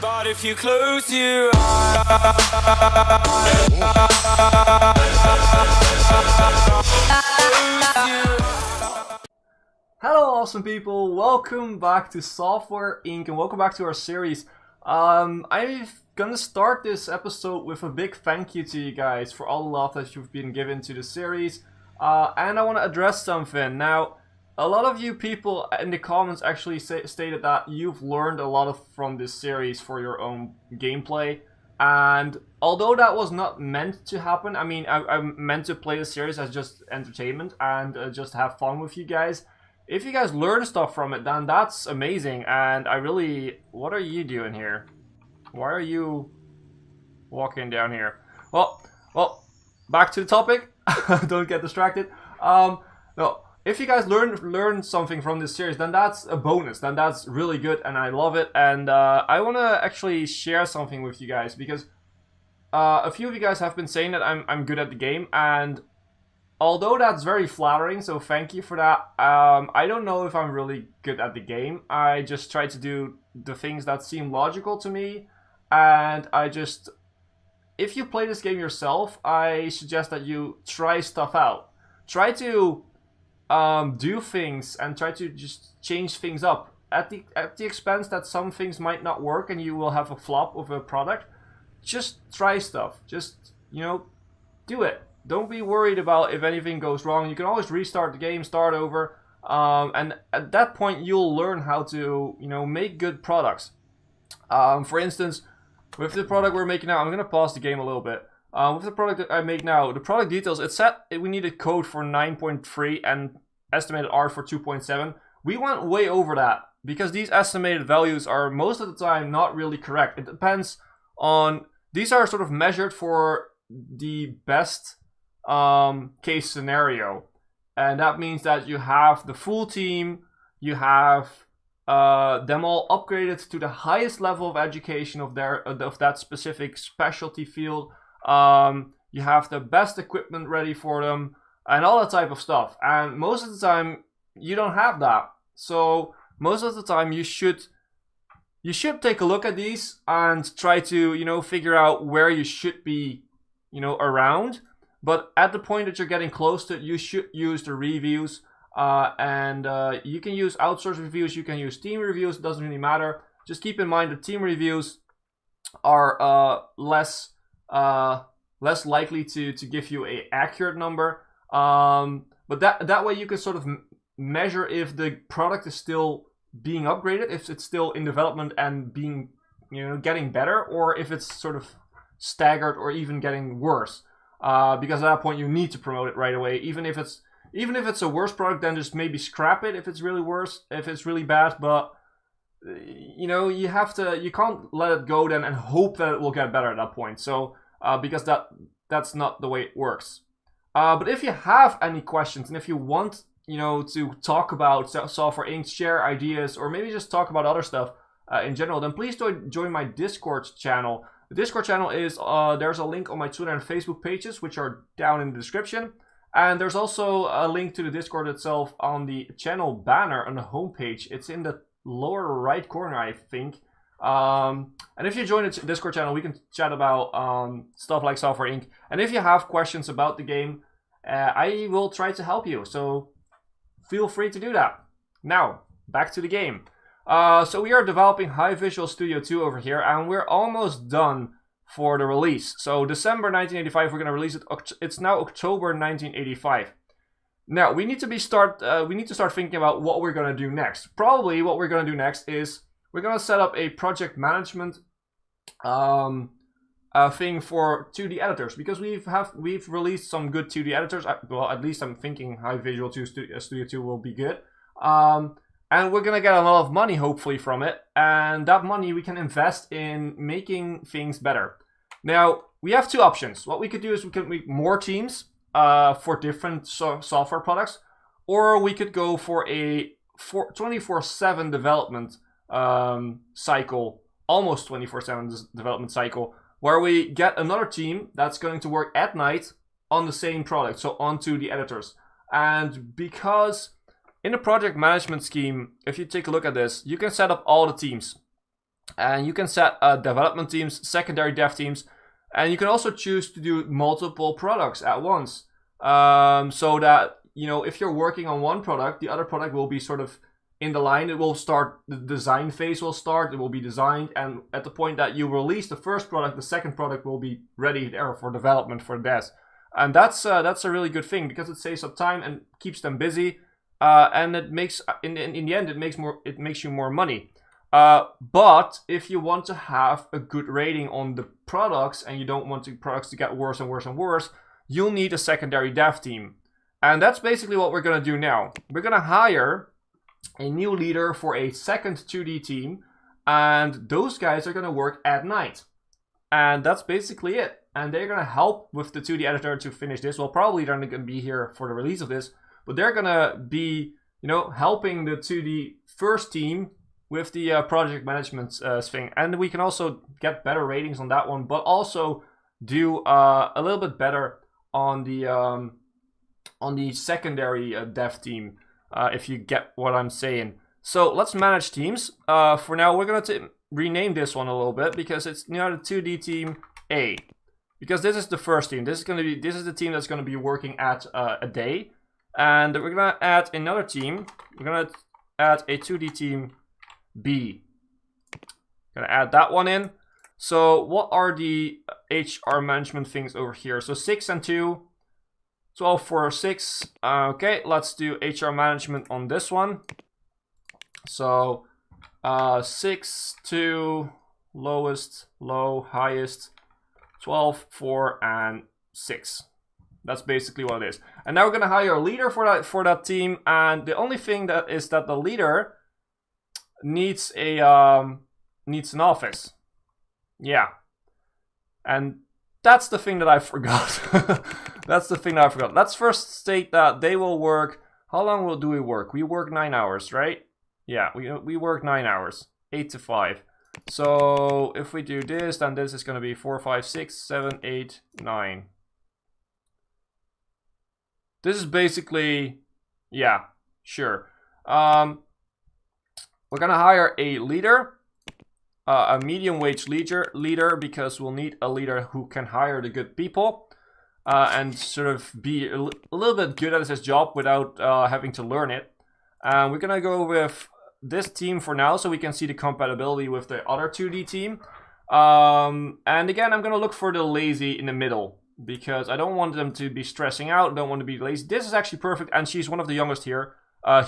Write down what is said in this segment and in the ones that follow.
But if you close your eyes, hello awesome people, welcome back to Software Inc. and welcome back to our series. I'm gonna start this episode with a big thank you to you guys for all the love that you've been given to the series. And I want to address something. Now, a lot of you people in the comments actually stated that you've learned a lot from this series for your own gameplay. And although that was not meant to happen, I mean, I meant to play the series as just entertainment and just have fun with you guys. If you guys learn stuff from it, then that's amazing. And I really... What are you doing here? Why are you walking down here? Well, back to the topic. Don't get distracted. No, if you guys learn something from this series, then that's a bonus. Then that's really good, and I love it. And I want to actually share something with you guys because a few of you guys have been saying that I'm good at the game, and although that's very flattering, so thank you for that. I don't know if I'm really good at the game. I just try to do the things that seem logical to me, and if you play this game yourself, I suggest that you try stuff out. Try to do things and try to just change things up at the expense that some things might not work and you will have a flop of a product. Just try stuff. Just, do it. Don't be worried about if anything goes wrong. You can always restart the game, start over, and at that point you'll learn how to, make good products. For instance, with the product we're making now, I'm gonna pause the game a little bit. With the product that I make now, the product details, it said we needed code for 9.3 and estimated art for 2.7. We went way over that because these estimated values are most of the time not really correct. It depends on, these are sort of measured for the best case scenario, and that means that you have the full team, you have them all upgraded to the highest level of education of that specific specialty field. You have the best equipment ready for them and all that type of stuff, and most of the time you don't have that. So most of the time you should take a look at these and try to figure out where you should be around. But at the point that you're getting close to it, you should use the reviews, and you can use outsourced reviews, you can use team reviews, it doesn't really matter. Just keep in mind that team reviews are less likely to give you a accurate number, but that way you can sort of measure if the product is still being upgraded, if it's still in development and being getting better, or if it's sort of staggered or even getting worse. Because at that point you need to promote it right away, even if it's a worse product, then just maybe scrap it if it's really worse, if it's really bad. But you can't let it go then and hope that it will get better at that point. So because that's not the way it works. But if you have any questions and if you want to talk about Software Inc., share ideas, or maybe just talk about other stuff in general, then please join my Discord channel. The Discord channel is, there's a link on my Twitter and Facebook pages, which are down in the description. And there's also a link to the Discord itself on the channel banner on the homepage. It's in the lower right corner, I think. And if you join the Discord channel, we can chat about stuff like Software Inc. And if you have questions about the game, I will try to help you. So feel free to do that. Now, back to the game. So we are developing High Visual Studio 2 over here, and we're almost done for the release. So December 1985, we're going to release it. It's now October 1985. Now we need to start thinking about what we're going to do next. Probably what we're going to do next is we're going to set up a project management thing for 2D editors, because we've released some good 2D editors. Well, at least I'm thinking High Visual Studio 2 will be good. And we're gonna get a lot of money, hopefully, from it. And that money we can invest in making things better. Now, we have two options. What we could do is we could make more teams for different software products. Or we could go for a 24/7 development cycle. Almost 24/7 development cycle. Where we get another team that's going to work at night on the same product. So onto the editors. And because in the project management scheme, if you take a look at this, you can set up all the teams. And you can set development teams, secondary dev teams, and you can also choose to do multiple products at once. So that, you know, if you're working on one product, the other product will be sort of in the line. It will start, the design phase will start, it will be designed, and at the point that you release the first product, the second product will be ready there for development for devs. And that's a really good thing because it saves up time and keeps them busy, and it makes in the end it makes you more money. But if you want to have a good rating on the products and you don't want the products to get worse and worse and worse, you'll need a secondary dev team. And that's basically what we're going to do now. We're going to hire a new leader for a second 2D team, and those guys are going to work at night. And that's basically it. And they're going to help with the 2D editor to finish this. Well, probably they're not going to be here for the release of this, but they're going to be, you know, helping the 2D first team with the project management thing. And we can also get better ratings on that one, but also do a little bit better on the secondary dev team, if you get what I'm saying. So let's manage teams. For now, we're going to rename this one a little bit because it's now the 2D team A. Because this is the first team. This is the team that's going to be working at a day. And we're going to add another team. We're going to add a 2D team B. Gonna add that one in. So what are the HR management things over here? So 6 and 2, 12 for 6. Okay, let's do HR management on this one. So 6, 2, lowest, low, highest, 12, 4, and 6. That's basically what it is. And now we're gonna hire a leader for that team. And the only thing that is that the leader needs an office. Yeah. And that's the thing that I forgot. That's the thing that I forgot. Let's first state that they will work. How long do we work? We work 9 hours, right? Yeah, we work 9 hours. 8 to 5. So if we do this, then this is going to be 4, 5, 6, 7, 8, 9. This is basically, yeah, sure. We're going to hire a leader. A medium wage leader, because we'll need a leader who can hire the good people and sort of be a little bit good at his job without having to learn it. We're gonna go with this team for now so we can see the compatibility with the other 2D team. And again, I'm gonna look for the lazy in the middle because I don't want them to be stressing out, don't want to be lazy. This is actually perfect, and she's one of the youngest here.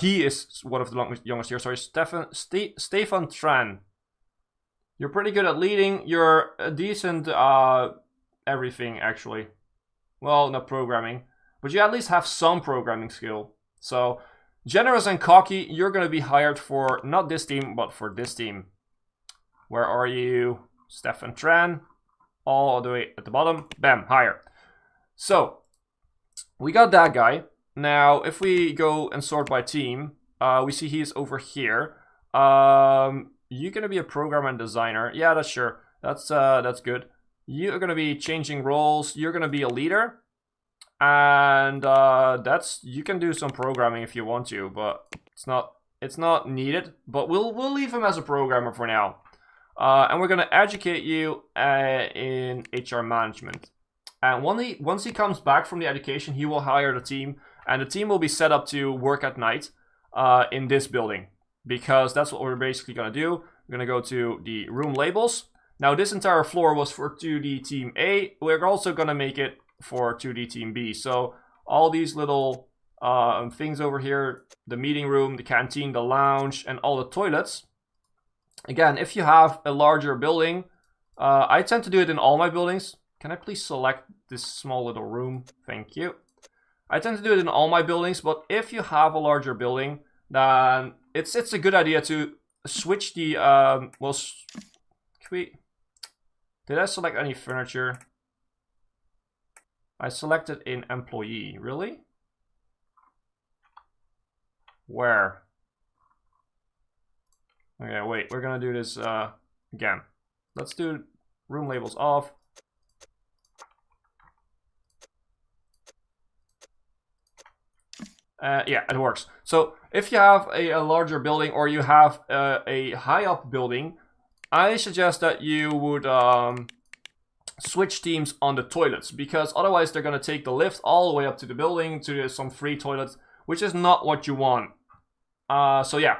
He is one of the youngest here, sorry, Stefan Tran. You're pretty good at leading. You're a decent everything, actually. Well, not programming. But you at least have some programming skill. So, generous and cocky, you're going to be hired for not this team, but for this team. Where are you? Stefan Tran. All the way at the bottom. Bam, hire. So, we got that guy. Now, if we go and sort by team, we see he's over here. You're gonna be a programmer and designer. Yeah, that's sure. That's good. You're gonna be changing roles. You're gonna be a leader, and you can do some programming if you want to, but it's not needed. But we'll leave him as a programmer for now, and we're gonna educate you in HR management. And once he comes back from the education, he will hire the team, and the team will be set up to work at night in this building. Because that's what we're basically going to do. We're going to go to the room labels. Now, this entire floor was for 2D Team A. We're also going to make it for 2D Team B. So, all these little things over here, the meeting room, the canteen, the lounge, and all the toilets. Again, if you have a larger building, I tend to do it in all my buildings. Can I please select this small little room? Thank you. I tend to do it in all my buildings, but if you have a larger building, then it's a good idea to switch the did I select any furniture? I selected an employee. Really? Where? Okay, wait, we're gonna do this again. Let's do room labels off. Yeah, it works. So if you have a larger building, or you have a high up building, I suggest that you would switch teams on the toilets, because otherwise they're going to take the lift all the way up to the building to some free toilets, which is not what you want. So yeah,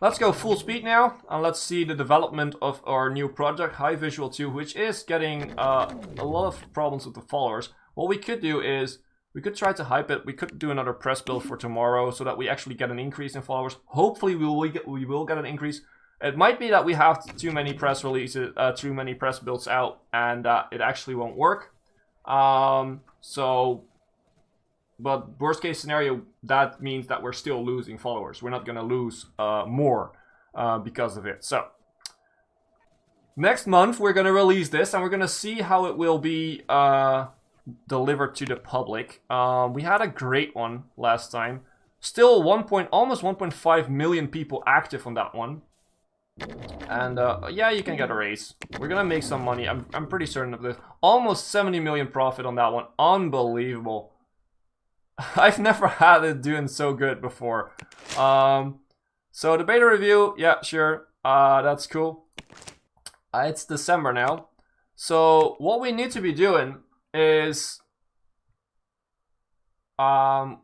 let's go full speed now, and let's see the development of our new project, High Visual 2, which is getting a lot of problems with the followers. What we could do is, we could try to hype it. We could do another press build for tomorrow so that we actually get an increase in followers. Hopefully we will get an increase. It might be that we have too many press releases, too many press builds out, and it actually won't work. But worst case scenario, that means that we're still losing followers. We're not going to lose more because of it. So next month we're going to release this, and we're going to see how it will be delivered to the public. We had a great one last time. Still almost 1.5 million people active on that one. And yeah, you can get a raise. We're gonna make some money. I'm pretty certain of this. Almost 70 million profit on that one. Unbelievable. I've never had it doing so good before. So the beta review, yeah, sure. That's cool. It's December now. So what we need to be doing is I'm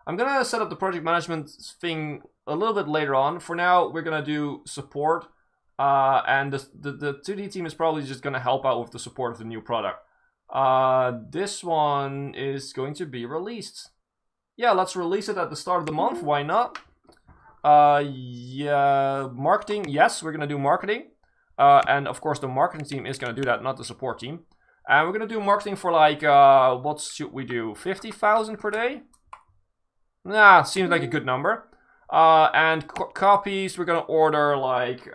gonna set up the project management thing a little bit later on. For now, we're gonna do support, and the 2D team is probably just gonna help out with the support of the new product. This one is going to be released. Yeah, let's release it at the start of the month. Why not? Yeah, marketing. Yes, we're gonna do marketing, and of course the marketing team is gonna do that, not the support team. And we're gonna do marketing for like what should we do? 50,000 per day? Nah, seems like a good number. And copies, we're gonna order like,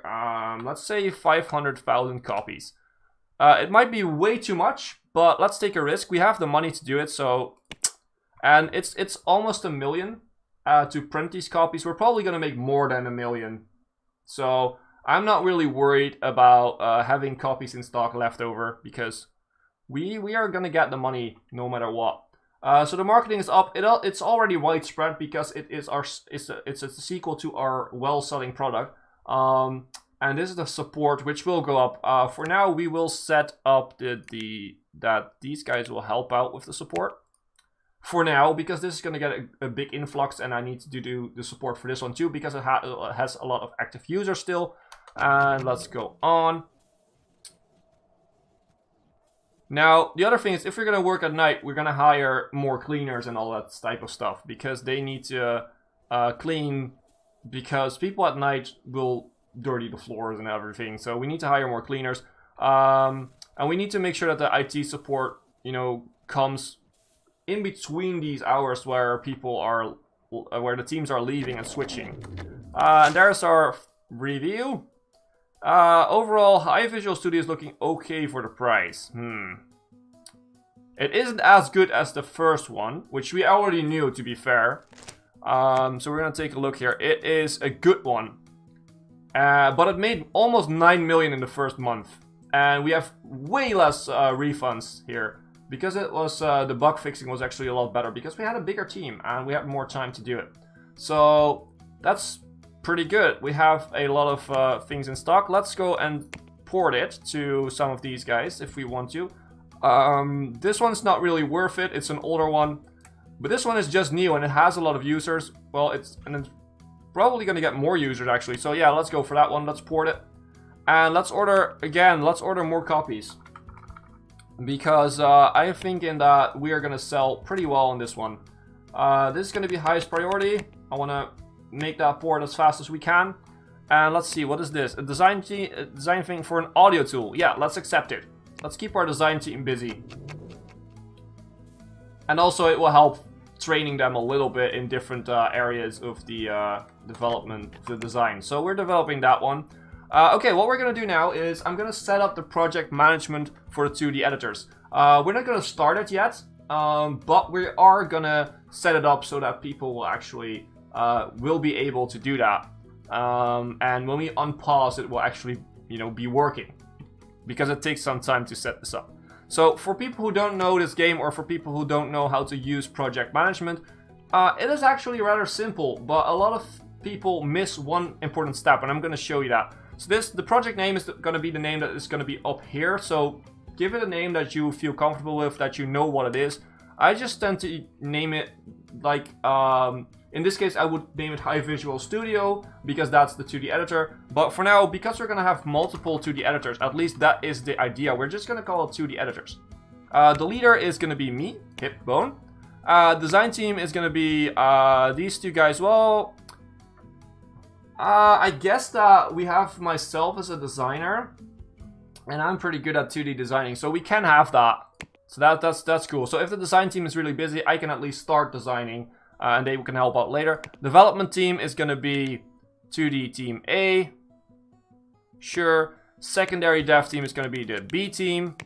let's say 500,000 copies. It might be way too much, but let's take a risk. We have the money to do it, so... And it's almost 1 million to print these copies. We're probably gonna make more than 1 million. So I'm not really worried about having copies in stock left over, because we are gonna get the money no matter what. So the marketing is up. It's already widespread because it's a sequel to our well-selling product. And this is the support, which will go up. For now, we will set up that these guys will help out with the support. For now, because this is going to get a big influx, and I need to do the support for this one too, because it has a lot of active users still. And let's go on. Now, the other thing is, if we're going to work at night, we're going to hire more cleaners and all that type of stuff, because they need to clean, because people at night will dirty the floors and everything. So we need to hire more cleaners, and we need to make sure that the IT support, comes in between these hours where where the teams are leaving and switching. And there's our review. Overall, High Visual Studio is looking okay for the price. It isn't as good as the first one, which we already knew, to be fair. So we're gonna take a look here. It is a good one. But it made almost 9 million in the first month. And we have way less refunds here. Because it was the bug fixing was actually a lot better, because we had a bigger team and we had more time to do it. So that's pretty good. We have a lot of things in stock. Let's go and port it to some of these guys if we want to. This one's not really worth it. It's an older one, but this one is just new and it has a lot of users. Well, it's probably going to get more users actually. So yeah, let's go for that one. Let's port it, and let's order again. Let's order more copies, because I'm thinking that we are going to sell pretty well on this one. This is going to be highest priority. I want to make that port as fast as we can. And let's see, what is this? A design thing for an audio tool. Yeah, let's accept it. Let's keep our design team busy. And also it will help training them a little bit in different areas of the development of the design. So we're developing that one. Okay, what we're going to do now is I'm going to set up the project management for the 2D editors. We're not going to start it yet, but we are going to set it up so that people will actually will be able to do that. And when we unpause, it will actually, be working, because it takes some time to set this up. So for people who don't know this game, or for people who don't know how to use project management, it is actually rather simple, but a lot of people miss one important step, and I'm going to show you that. So the project name is going to be the name that is going to be up here. So give it a name that you feel comfortable with, that you know what it is. I just tend to name it like, in this case I would name it High Visual Studio because that's the 2D editor. But for now, because we're going to have multiple 2D editors, at least that is the idea, we're just going to call it 2D editors. The leader is going to be me, Hipbone. Design team is going to be these two guys. Well, I guess that we have myself as a designer, and I'm pretty good at 2D designing, so we can have that. So that's cool. So if the design team is really busy, I can at least start designing, and they can help out later. Development team is going to be 2D team A. Sure. Secondary dev team is going to be the B team,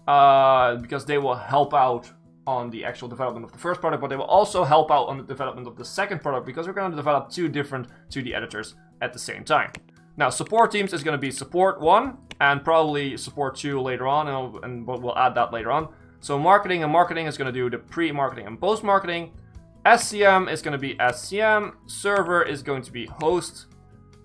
because they will help out on the actual development of the first product, but they will also help out on the development of the second product, because we're going to develop two different 2D editors at the same time. Now, support teams is going to be support 1 and probably support 2 later on, and we'll add that later on. So marketing is going to do the pre-marketing and post-marketing. SCM is going to be SCM. Server is going to be host.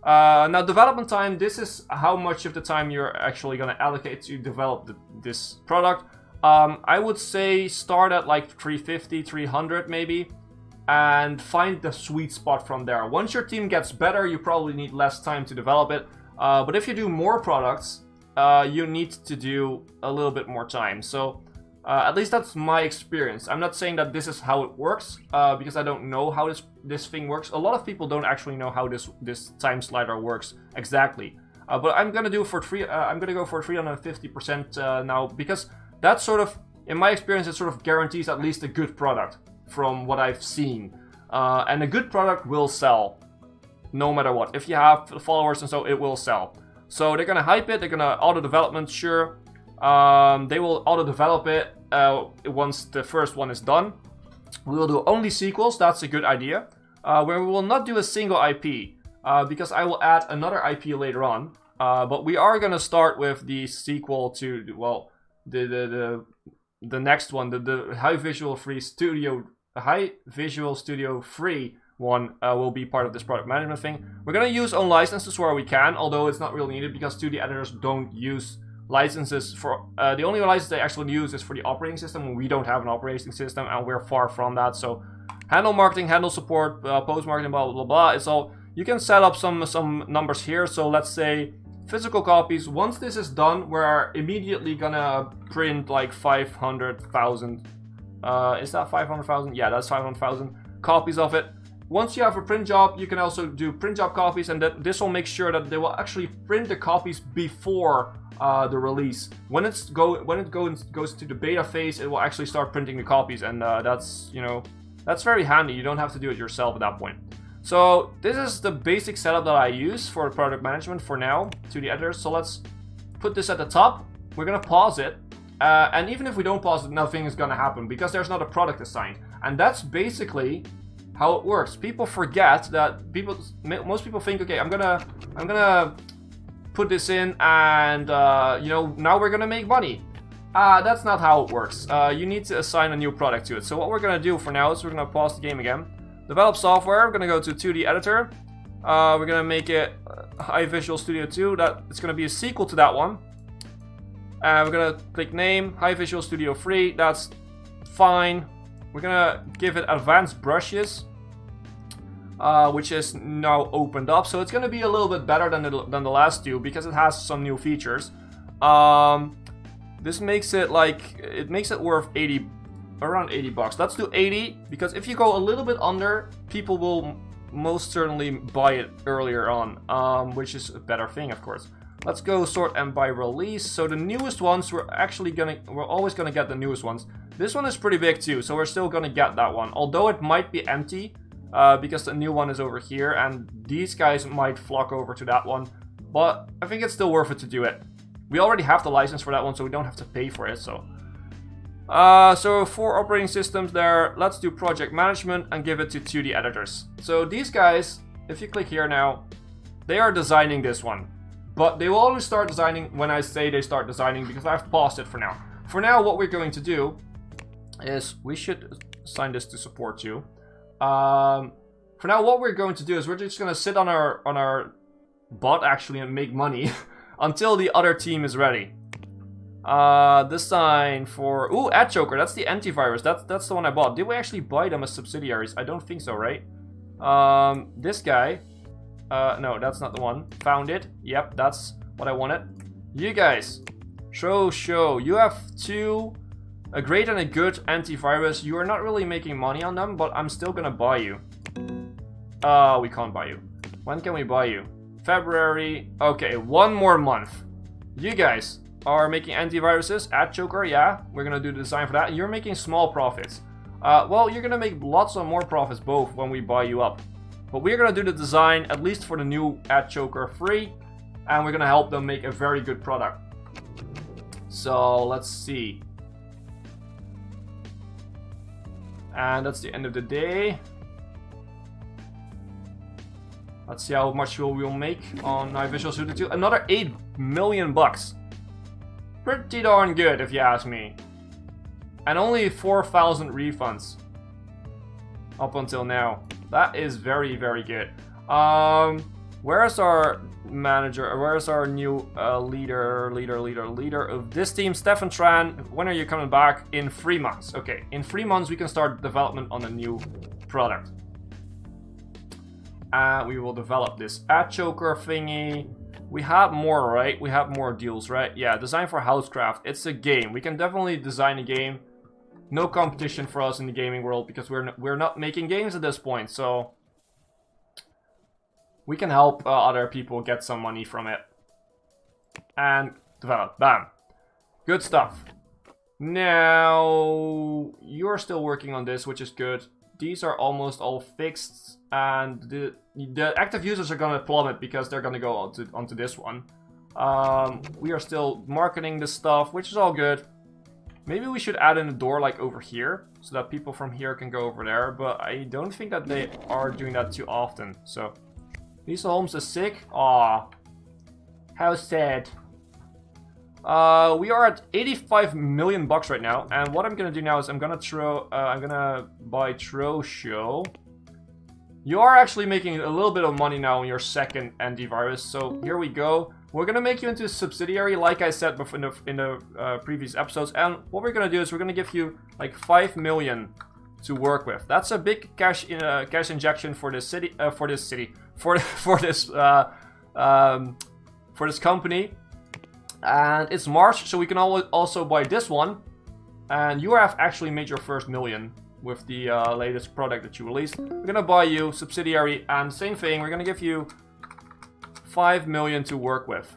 Now, development time, this is how much of the time you're actually going to allocate to develop this product. I would say start at like 350, 300 maybe, and find the sweet spot from there. Once your team gets better, you probably need less time to develop it. But if you do more products, you need to do a little bit more time. So at least that's my experience. I'm not saying that this is how it works, because I don't know how this thing works. A lot of people don't actually know how this time slider works exactly. But I'm gonna do for I'm gonna go for 350% now, because that sort of, in my experience, it sort of guarantees at least a good product from what I've seen. And a good product will sell, no matter what. If you have followers and so, it will sell. So they're gonna hype it, they're gonna auto-development, sure. They will auto-develop it once the first one is done. We will do only sequels, that's a good idea. Where we will not do a single IP, because I will add another IP later on. But we are gonna start with the sequel to, well, the next one, the High Visual Studio Free one will be part of this product management thing. We're gonna use own licenses where we can, although it's not really needed because 2D editors don't use licenses for the only license they actually use is for the operating system, and we don't have an operating system, and we're far from that. So handle marketing, handle support, post marketing, blah blah blah blah. It's all, you can set up some numbers here. So let's say physical copies. Once this is done, we're immediately gonna print like 500,000. Is that 500,000? Yeah, that's 500,000 copies of it. Once you have a print job, you can also do print job copies, and this will make sure that they will actually print the copies before the release. When it goes to the beta phase, it will actually start printing the copies, and that's, you know, that's very handy. You don't have to do it yourself at that point. So this is the basic setup that I use for product management for now, 2D editors. So let's put this at the top. We're gonna pause it, and even if we don't pause it, nothing is gonna happen because there's not a product assigned, and that's basically how it works. People forget that most people think, okay, I'm gonna put this in, and you know, now we're gonna make money. That's not how it works. You need to assign a new product to it. So what we're gonna do for now is we're gonna pause the game again. Develop software. We're gonna go to 2D editor. We're gonna make it High Visual Studio 2. That it's gonna be a sequel to that one. And we're gonna click name, High Visual Studio 3. That's fine. We're gonna give it advanced brushes, which is now opened up. So it's gonna be a little bit better than the last two because it has some new features. This makes it worth around 80 bucks. Let's do 80 because if you go a little bit under, people will most certainly buy it earlier on, which is a better thing, of course. Let's go sort and by release. So the newest ones, we're always gonna get the newest ones. This one is pretty big too, so we're still gonna get that one, although it might be empty because the new one is over here, and these guys might flock over to that one. But I think it's still worth it to do it. We already have the license for that one, so we don't have to pay for it. So 4 operating systems there. Let's do project management and give it to 2D editors. So these guys, if you click here now, they are designing this one. But they will only start designing when I say they start designing, because I've paused it for now. For now, what we're going to do is we should assign this to support too. For now, what we're going to do is we're just going to sit on our bot actually and make money until the other team is ready. Design for... Ooh, Ad Choker. That's the antivirus. That's the one I bought. Did we actually buy them as subsidiaries? I don't think so, right? This guy. No, that's not the one. Found it. Yep, that's what I wanted. You guys. Show. You have two... A great and a good antivirus. You are not really making money on them, but I'm still gonna buy you. We can't buy you. When can we buy you? February. Okay, 1 more month. You guys are making antiviruses. Ad Choker, yeah. We're gonna do the design for that. You're making small profits. Well, you're gonna make lots of more profits both when we buy you up. But we're gonna do the design, at least for the new Ad Choker, free. And we're gonna help them make a very good product. So, let's see. And that's the end of the day. Let's see how much we'll make on Visual Studio 2. Another 8 million bucks. Pretty darn good, if you ask me. And only 4,000 refunds up until now. That is very, very good. Where's our manager? Where's our new leader of this team? Stefan Tran. When are you coming back? In 3 months. Okay, in 3 months we can start development on a new product. We will develop this Ad Choker thingy. We have more, right? We have more deals, right? Yeah, design for Housecraft. It's a game. We can definitely design a game. No competition for us in the gaming world because we're not making games at this point, so we can help other people get some money from it and develop. Bam, good stuff. Now you're still working on this, which is good. These are almost all fixed, and the active users are gonna plummet because they're gonna go onto this one. We are still marketing this stuff, which is all good. Maybe we should add in a door like over here, so that people from here can go over there, but I don't think that they are doing that too often, so... Lisa Holmes is sick? Aw. How sad. We are at 85 million bucks right now, and what I'm gonna do now is I'm gonna buy Show. You are actually making a little bit of money now on your second antivirus, so here we go. We're gonna make you into a subsidiary, like I said before in the previous episodes, and what we're gonna do is we're gonna give you like 5 million to work with. That's a big cash injection for this city, for this company. And it's March, so we can also buy this one. And you have actually made your first million with the latest product that you released. We're gonna buy you subsidiary, and same thing. We're gonna give you 5 million to work with.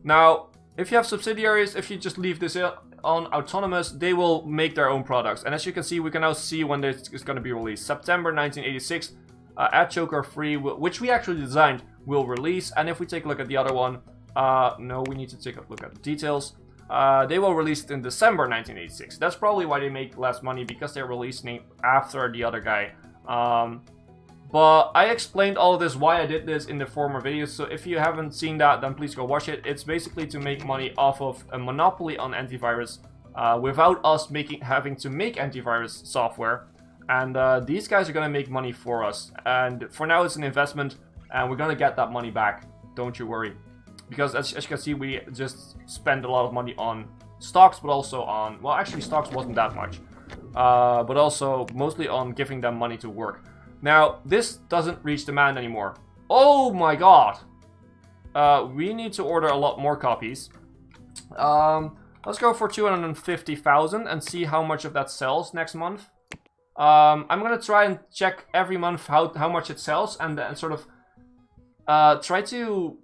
Now, if you have subsidiaries, if you just leave this on autonomous, they will make their own products. And as you can see, we can now see when it's going to be released. September 1986, Ad Choker free, which we actually designed, will release. And if we take a look at the other one, no, we need to take a look at the details. They will release it in December 1986. That's probably why they make less money, because they're releasing it after the other guy. But I explained all of this, why I did this in the former videos, so if you haven't seen that, then please go watch it. It's basically to make money off of a monopoly on antivirus without us having to make antivirus software. And these guys are going to make money for us. And for now it's an investment, and we're going to get that money back. Don't you worry. Because as you can see, we just spend a lot of money on stocks, but also on... Well, actually stocks wasn't that much. But also mostly on giving them money to work. Now, this doesn't reach demand anymore. Oh my god! We need to order a lot more copies. Let's go for 250,000 and see how much of that sells next month. I'm gonna try and check every month how much it sells, and then sort of try to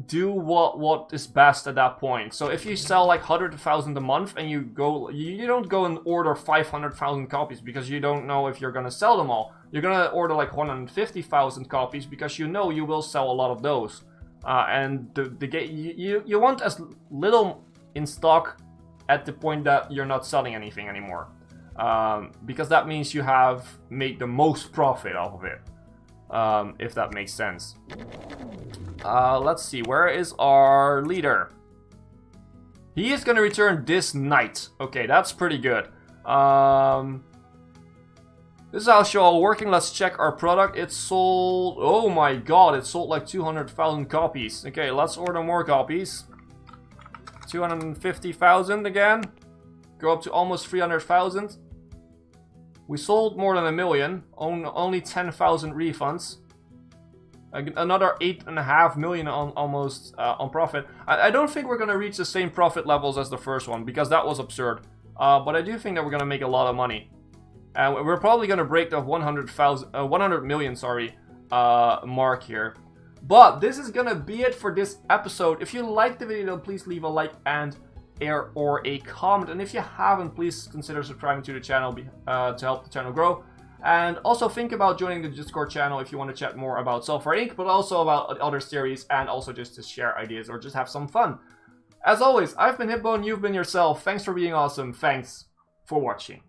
do what is best at that point. So if you sell like 100,000 a month and you don't go and order 500,000 copies because you don't know if you're gonna sell them all. You're gonna order like 150,000 copies because you know you will sell a lot of those. And you want as little in stock at the point that you're not selling anything anymore. Because that means you have made the most profit off of it. If that makes sense. Let's see, where is our leader? He is gonna return this night. Okay, that's pretty good. This is how it's all working. Let's check our product. It sold... Oh my god, it sold like 200,000 copies. Okay, let's order more copies. 250,000 again. Go up to almost 300,000. We sold more than 1 million. Only 10,000 refunds. Another 8.5 million almost on profit. I don't think we're going to reach the same profit levels as the first one, because that was absurd. But I do think that we're going to make a lot of money. And we're probably going to break the 100 million, mark here. But this is going to be it for this episode. If you liked the video, please leave a like and or a comment. And if you haven't, please consider subscribing to the channel to help the channel grow. And also think about joining the Discord channel if you want to chat more about Software Inc., but also about other series, and also just to share ideas or just have some fun. As always, I've been Hipbone, you've been yourself. Thanks for being awesome. Thanks for watching.